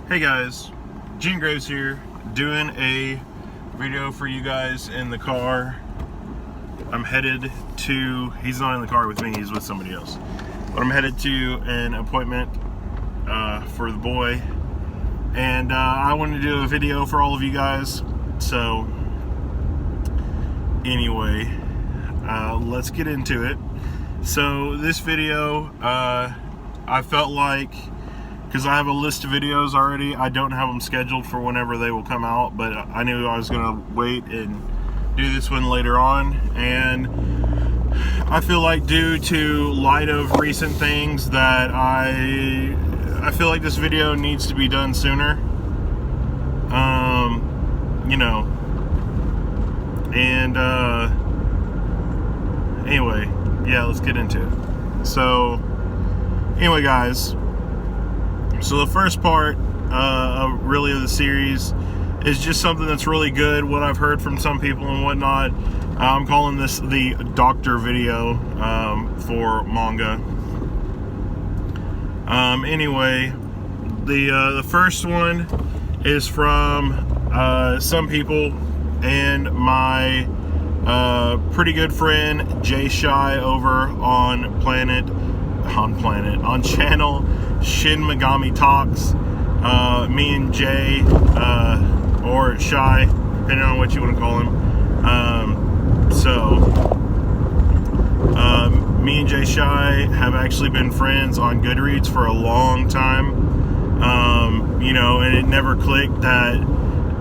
Hey guys, Gene Graves here, doing a video for you guys in the car. I'm headed to, he's not in the car with me, he's with somebody else. But I'm headed to an appointment for the boy. And I wanted to do a video for all of you guys. So, anyway, let's get into it. So, this video, I felt like, because I have a list of videos already, I don't have them scheduled for whenever they will come out, but I knew I was going to wait and do this one later on. And I feel like, due to light of recent things, that I feel like this video needs to be done sooner. You know, and anyway, yeah, let's get into it. So anyway, guys, so the first part of the series is just something that's really good, what I've heard from some people and whatnot. I'm calling this the doctor video for manga. Anyway, the first one is from some people and my pretty good friend Jay Shy over on channel Shin Megami Talks. Me and Jay, or Shy, depending on what you want to call him. Me and Jay Shy have actually been friends on Goodreads for a long time. You know, and it never clicked that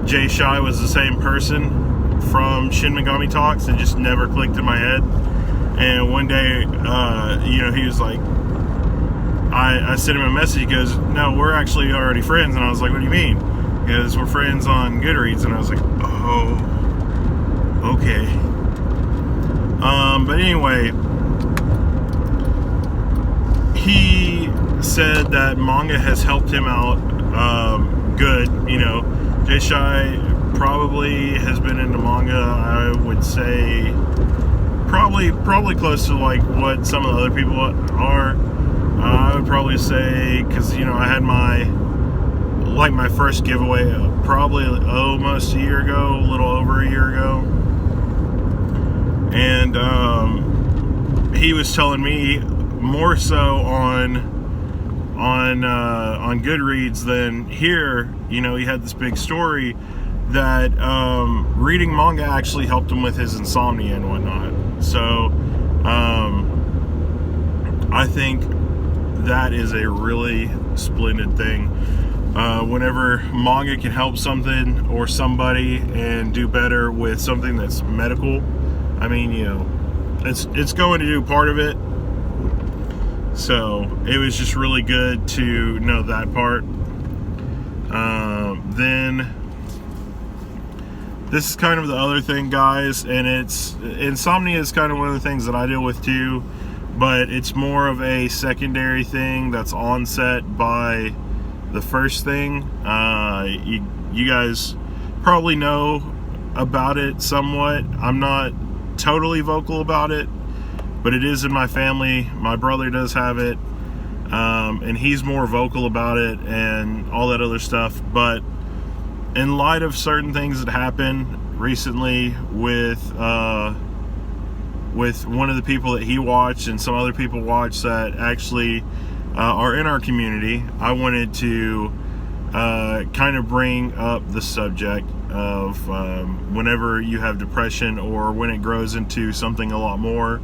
Jay Shy was the same person from Shin Megami Talks. It just never clicked in my head. And one day, you know, he was like, I sent him a message. He goes, "No, we're actually already friends." And I was like, "What do you mean?" He goes, "We're friends on Goodreads." And I was like, "Oh, okay." But anyway, he said that manga has helped him out good. You know, Jay Shy probably has been into manga, I would say, probably close to like what some of the other people are. I would probably say, because, you know, I had my first giveaway probably almost a year ago, a little over a year ago. And he was telling me more so on Goodreads than here. You know, he had this big story that reading manga actually helped him with his insomnia and whatnot. So I think that is a really splendid thing. Whenever manga can help something or somebody and do better with something that's medical, I mean, you know, it's going to do part of it. So it was just really good to know that part. Then this is kind of the other thing, guys, and it's insomnia is kind of one of the things that I deal with too, but it's more of a secondary thing that's onset by the first thing. You guys probably know about it somewhat. I'm not totally vocal about it, but it is in my family. My brother does have it, and he's more vocal about it and all that other stuff. But in light of certain things that happened recently with one of the people that he watched and some other people watched that actually are in our community, I wanted to kind of bring up the subject of whenever you have depression, or when it grows into something a lot more.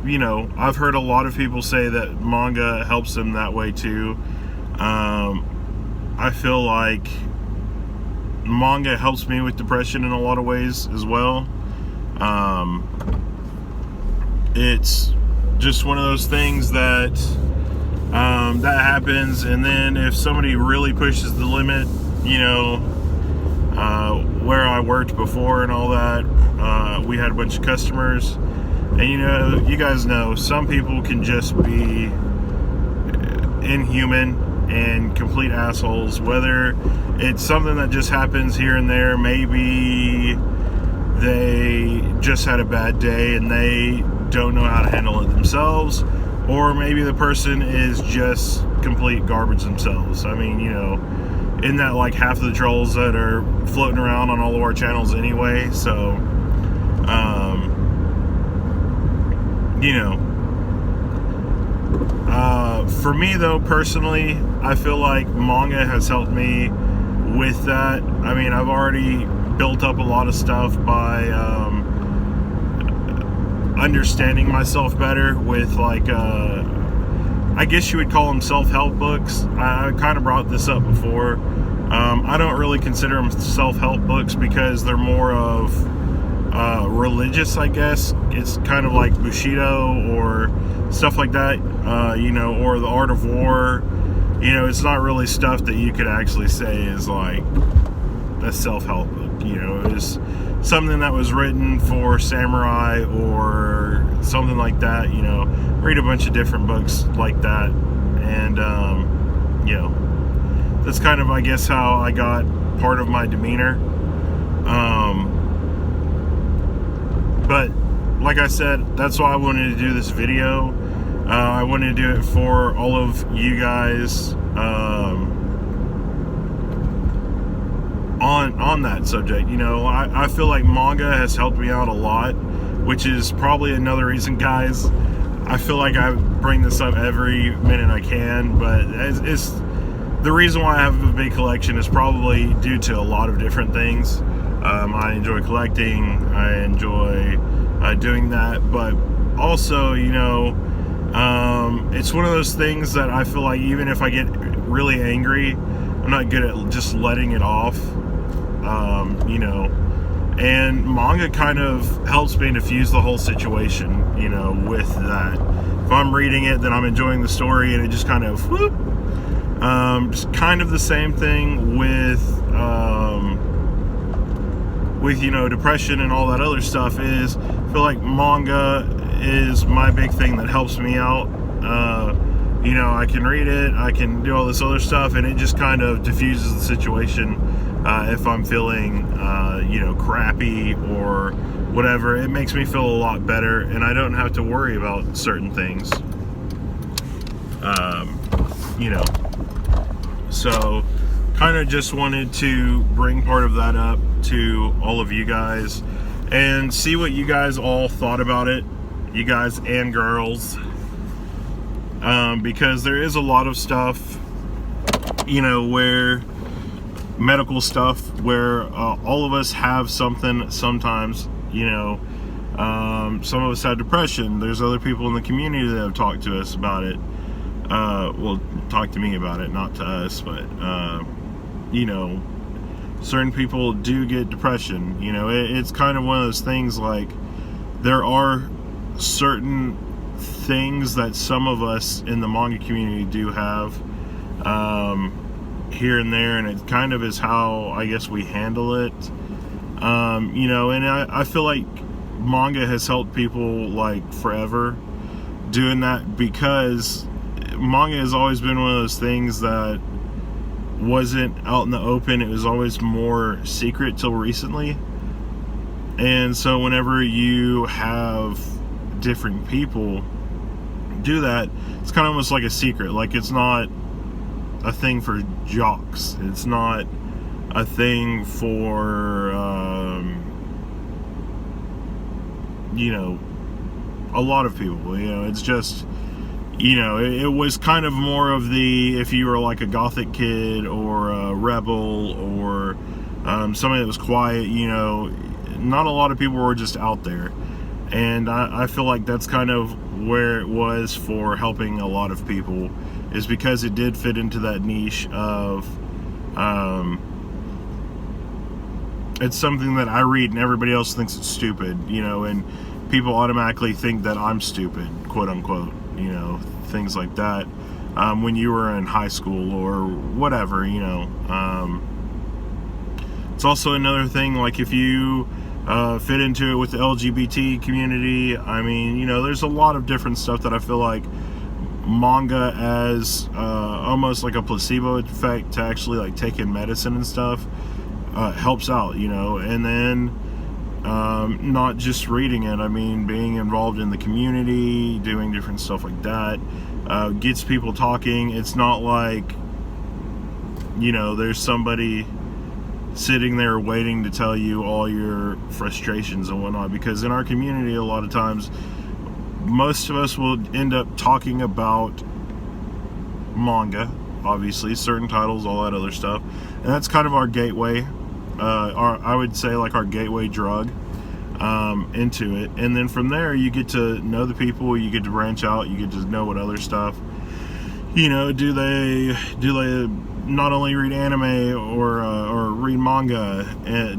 You know, I've heard a lot of people say that manga helps them that way too. I feel like manga helps me with depression in a lot of ways as well. It's just one of those things that that happens, and then if somebody really pushes the limit, you know, where I worked before and all that, we had a bunch of customers, and you know, you guys know, some people can just be inhuman and complete assholes. Whether it's something that just happens here and there, maybe they just had a bad day and they don't know how to handle it themselves, or maybe the person is just complete garbage themselves. I mean, isn't that like half of the trolls that are floating around on all of our channels anyway? So, for me though, personally, I feel like manga has helped me with that. I mean, I've already built up a lot of stuff by understanding myself better with, like, I guess you would call them self-help books. I kind of brought this up before. I don't really consider them self-help books because they're more of religious, I guess. It's kind of like Bushido or stuff like that, or the Art of War. It's not really stuff that you could actually say is like a self-help book. It's something that was written for samurai or something like that. Read a bunch of different books like that, and that's kind of, I guess, how I got part of my demeanor. But like I said, that's why I wanted to do this video. I wanted to do it for all of you guys on that subject. I feel like manga has helped me out a lot, which is probably another reason, guys. I feel like I bring this up every minute I can, but it's the reason why I have a big collection is probably due to a lot of different things. I enjoy collecting, I enjoy doing that, but also, it's one of those things that I feel like even if I get really angry, I'm not good at just letting it off, and manga kind of helps me diffuse the whole situation, with that. If I'm reading it, then I'm enjoying the story, and it just kind of, whoop. Just kind of the same thing with depression and all that other stuff. I feel like manga is my big thing that helps me out. I can read it, I can do all this other stuff, and it just kind of diffuses the situation. If I'm feeling, crappy or whatever, it makes me feel a lot better, and I don't have to worry about certain things. So kind of just wanted to bring part of that up to all of you guys and see what you guys all thought about it, you guys and girls, because there is a lot of stuff, where medical stuff where all of us have something sometimes. Some of us have depression. There's other people in the community that have talked to us about it. Talk to me about it, not to us, but certain people do get depression. It's kind of one of those things, like, there are certain things that some of us in the manga community do have here and there, and it kind of is how, I guess, we handle it. And I feel like manga has helped people, like, forever doing that, because manga has always been one of those things that wasn't out in the open. It was always more secret till recently. And so whenever you have different people do that, it's kind of almost like a secret. Like, it's not a thing for jocks. It's not a thing for a lot of people. It's just, it was kind of more of the, if you were like a gothic kid or a rebel or somebody that was quiet, not a lot of people were just out there. And I feel like that's kind of where it was for helping a lot of people, is because it did fit into that niche of it's something that I read and everybody else thinks it's stupid, and people automatically think that I'm stupid, quote unquote, things like that, when you were in high school or whatever. It's also another thing, like, if you fit into it with the LGBT community, I mean, there's a lot of different stuff that I feel like manga as almost like a placebo effect to actually, like, taking medicine and stuff helps out, and then not just reading it, I mean being involved in the community, doing different stuff like that, gets people talking. It's not like, there's somebody sitting there waiting to tell you all your frustrations and whatnot, because in our community a lot of times most of us will end up talking about manga, obviously, certain titles, all that other stuff, and that's kind of our gateway, I would say like our gateway drug into it. And then from there you get to know the people, you get to branch out, you get to know what other stuff, do they not only read anime or read manga,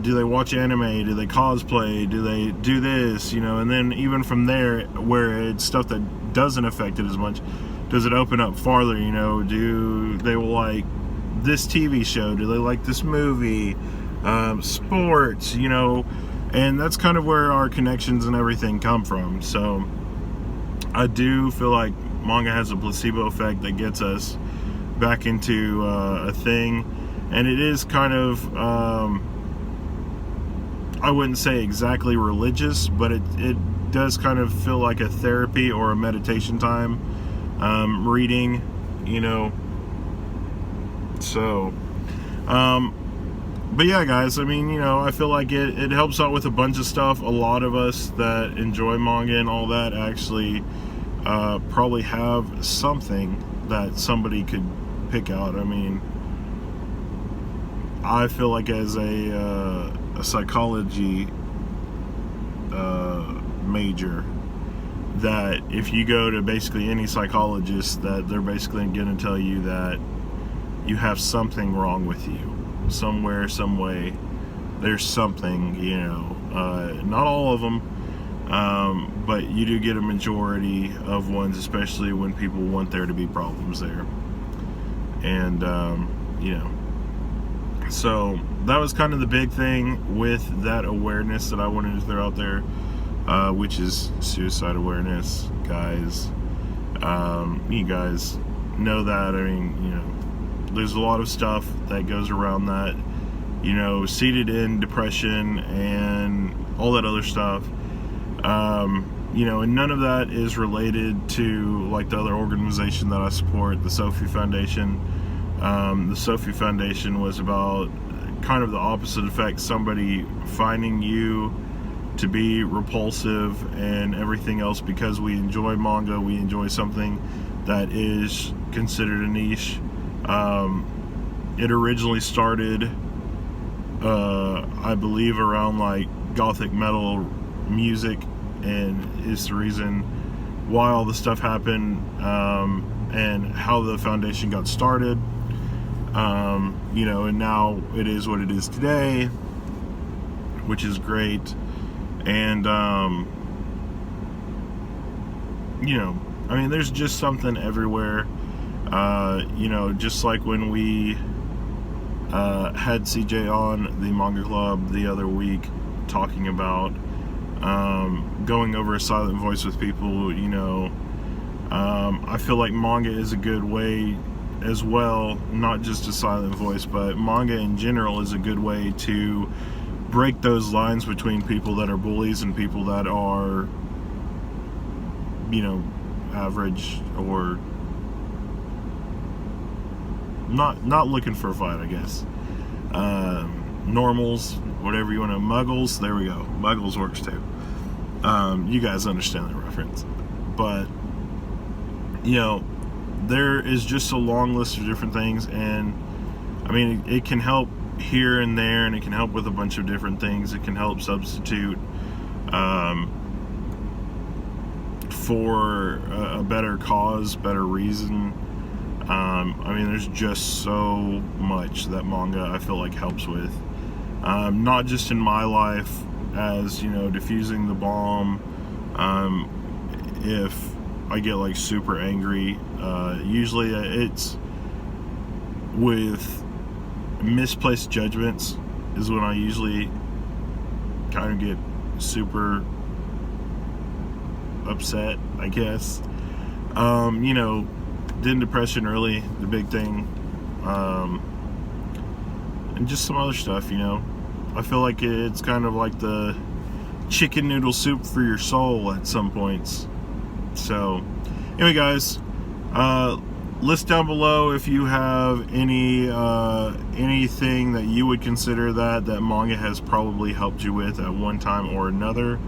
do they watch anime, do they cosplay, do they do this, and then even from there, where it's stuff that doesn't affect it as much, does it open up farther, do they like this TV show, do they like this movie, sports, and that's kind of where our connections and everything come from. So I do feel like manga has a placebo effect that gets us back into a thing, and it is kind of I wouldn't say exactly religious, but it does kind of feel like a therapy or a meditation time, reading, so but yeah, guys, I mean, I feel like it helps out with a bunch of stuff. A lot of us that enjoy manga and all that actually probably have something that somebody could pick out. I mean, I feel like as a psychology major, that if you go to basically any psychologist, that they're basically going to tell you that you have something wrong with you. Somewhere, some way, there's something, not all of them, but you do get a majority of ones, especially when people want there to be problems there. And so that was kind of the big thing with that awareness that I wanted to throw out there, which is suicide awareness, guys. You guys know that. I mean, there's a lot of stuff that goes around that, seated in depression and all that other stuff, and none of that is related to like the other organization that I support, the Sophie Foundation. The Sophie Foundation was about kind of the opposite effect, somebody finding you to be repulsive and everything else because we enjoy manga, we enjoy something that is considered a niche. It originally started, I believe, around like gothic metal music, and is the reason why all the stuff happened, and how the foundation got started, and now it is what it is today, which is great. And I mean, there's just something everywhere. Just like when we had CJ on the Manga Club the other week talking about going over a silent voice with people, I feel like manga is a good way as well, not just a silent voice, but manga in general is a good way to break those lines between people that are bullies and people that are, average or not looking for a fight, I guess. Normals, whatever you want to, muggles, there we go. Muggles works too. You guys understand the reference. But, there is just a long list of different things, and I mean, it can help here and there, and it can help with a bunch of different things. It can help substitute for a better cause, better reason. I mean, there's just so much that manga I feel like helps with, not just in my life as, diffusing the bomb, if I get like super angry, usually it's with misplaced judgments is when I usually kind of get super upset, I guess. Then depression early, the big thing, and just some other stuff. I feel like it's kind of like the chicken noodle soup for your soul at some points. So anyway, guys, List down below if you have any anything that you would consider that manga has probably helped you with at one time or another,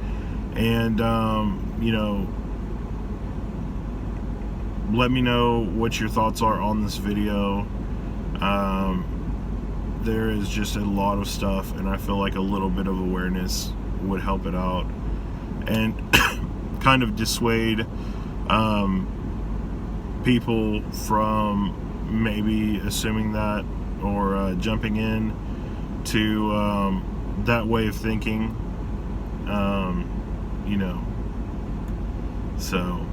and you know, let me know what your thoughts are on this video. There is just a lot of stuff, and I feel like a little bit of awareness would help it out and kind of dissuade people from maybe assuming that or jumping in to that way of thinking, you know. So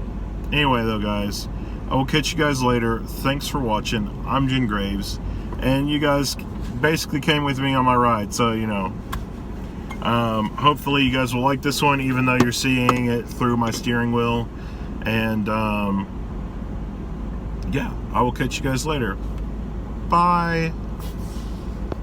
anyway though, guys, I will catch you guys later. Thanks for watching. I'm Jen Graves, and you guys basically came with me on my ride, so you know, hopefully you guys will like this one, even though you're seeing it through my steering wheel. And yeah, I will catch you guys later. Bye.